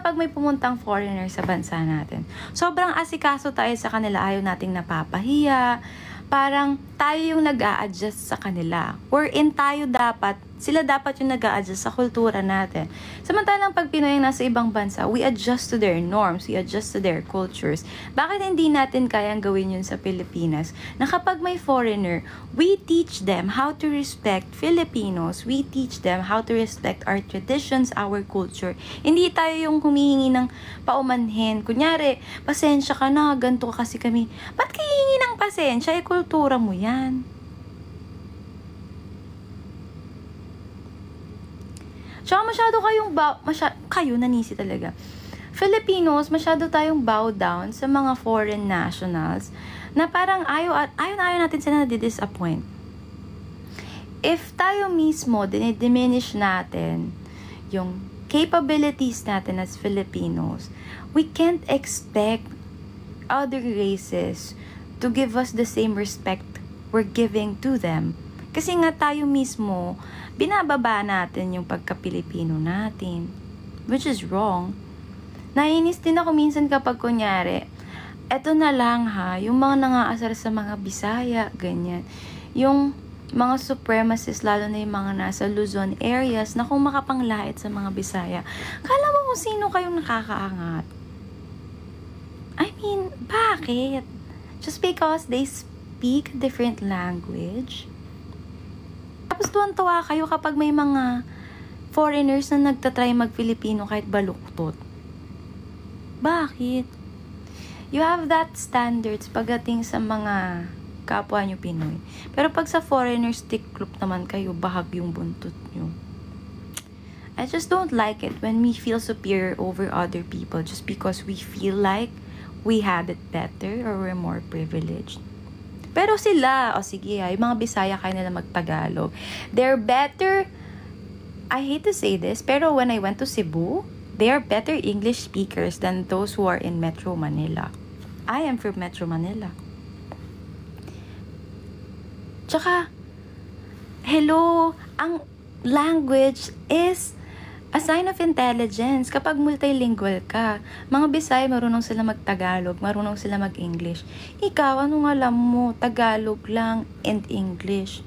kapag may pumuntang foreigner sa bansa natin, sobrang asikaso tayo sa kanila, ayaw nating napapahiya, parang tayo yung nag-a-adjust sa kanila. Wherein sila dapat yung nag-a-adjust sa kultura natin. Samantalang pag Pinoy ang nasa ibang bansa, we adjust to their norms, we adjust to their cultures. Bakit hindi natin kayang gawin yun sa Pilipinas? Na kapag may foreigner, we teach them how to respect Filipinos, we teach them how to respect our traditions, our culture. Hindi tayo yung humihingi ng paumanhin. Kunyari, pasensya ka na, ganito kasi kami. Ba't kayo hihingi ng pasensya? Kultura mo yan. Tsaka masyado kayo nanisi talaga. Filipinos, masyado tayong bow down sa mga foreign nationals na parang ayaw natin sila na-disappoint. If tayo mismo, dinidiminish natin yung capabilities natin as Filipinos, we can't expect other races to give us the same respect we're giving to them. Kasi nga tayo mismo, binababa natin yung pagka-Pilipino natin. Which is wrong. Naiinis din ako minsan kapag kunyari, eto na lang ha, yung mga nangaasar sa mga Bisaya, ganyan. Yung mga supremacists, lalo na yung mga nasa Luzon areas, na kung makapanglait sa mga Bisaya, kala mo kung sino kayong nakakaangat. I mean, bakit? Just because they speak a different language? Tapos tuwan-tuwa kayo kapag may mga foreigners na nagtatry mag-Filipino kahit baluktot. Bakit? You have that standards pagdating sa mga kapwa nyo Pinoy. Pero pag sa foreigners, tiklop naman kayo, bahag yung buntot nyo. I just don't like it when we feel superior over other people just because we feel like we had it better or we're more privileged. Pero sila, sige yung mga Bisaya kaya nila magtagalog. They're better, I hate to say this, pero when I went to Cebu, they are better English speakers than those who are in Metro Manila. I am from Metro Manila. Tsaka, hello, ang language is a sign of intelligence. Kapag multilingual ka, mga Bisaya, marunong sila mag-Tagalog, marunong sila mag-English. Ikaw, anong alam mo? Tagalog lang and English.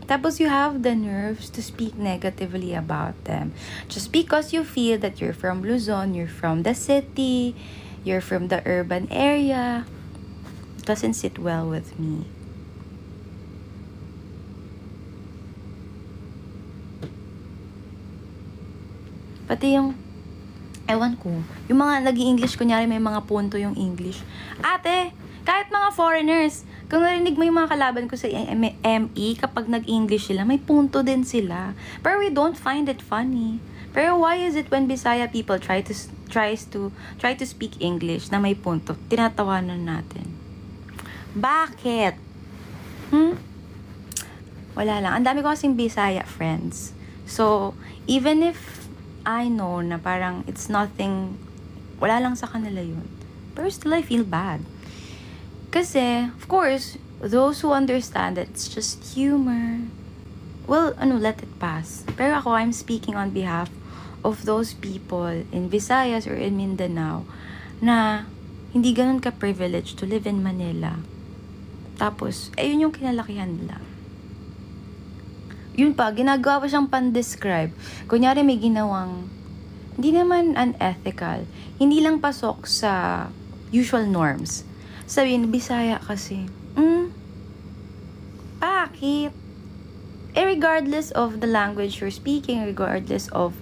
Tapos you have the nerves to speak negatively about them. Just because you feel that you're from Luzon, you're from the city, you're from the urban area, doesn't sit well with me. Pati yung, ewan ko, yung mga nag-i-English, kunyari may mga punto yung English. Ate, kahit mga foreigners, kung narinig mo yung mga kalaban ko sa ME, kapag nag-English sila, may punto din sila. Pero we don't find it funny. Pero why is it when Bisaya people try to speak English na may punto, tinatawanan natin? Bakit? Wala lang. Ang dami ko kasing Bisaya friends. So, even if I know na parang it's nothing, wala lang sa kanila yun. Pero still I feel bad. Kasi, of course, those who understand that it's just humor, well, let it pass. Pero ako, I'm speaking on behalf of those people in Visayas or in Mindanao na hindi ganun ka-privileged to live in Manila. Tapos, ayun yung kinalakihan nila. Yun pa, ginagawa pa siyang pan-describe. Kunyari may ginawang, hindi naman unethical, hindi lang pasok sa usual norms. Sabihin, Bisaya kasi. Bakit? Regardless of the language you're speaking, regardless of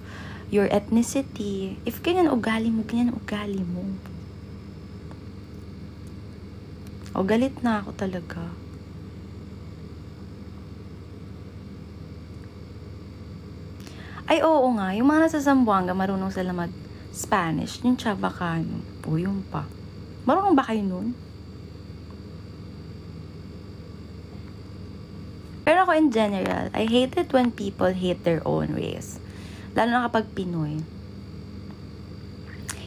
your ethnicity, if ganyan ugali mo, ganyan ugali mo. O, galit na ako talaga. Ay, oo nga. Yung mga nasa Zamboanga, marunong sila mag-Spanish. Yung Chavacano. Po, yung pa. Marunong ba kayo nun? Pero ako in general, I hate it when people hate their own race. Lalo na kapag Pinoy.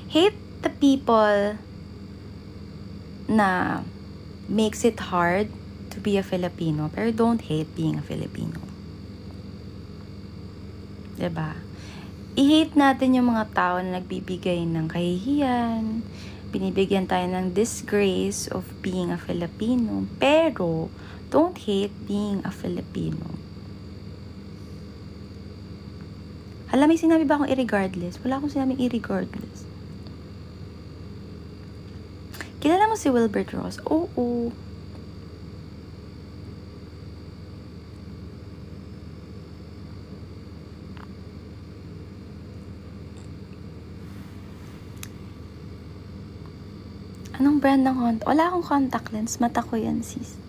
Hate the people na makes it hard to be a Filipino, pero don't hate being a Filipino. Diba? I-hate natin yung mga tao na nagbibigay ng kahihiyan, binibigyan tayo ng disgrace of being a Filipino, pero don't hate being a Filipino. Hala, may sinabi ba akong irregardless? Wala akong sinabing irregardless. Kilala mo si Wilbert Ross? Oo. Anong brand ng contact? Wala akong contact lens. Mata ko yan, sis.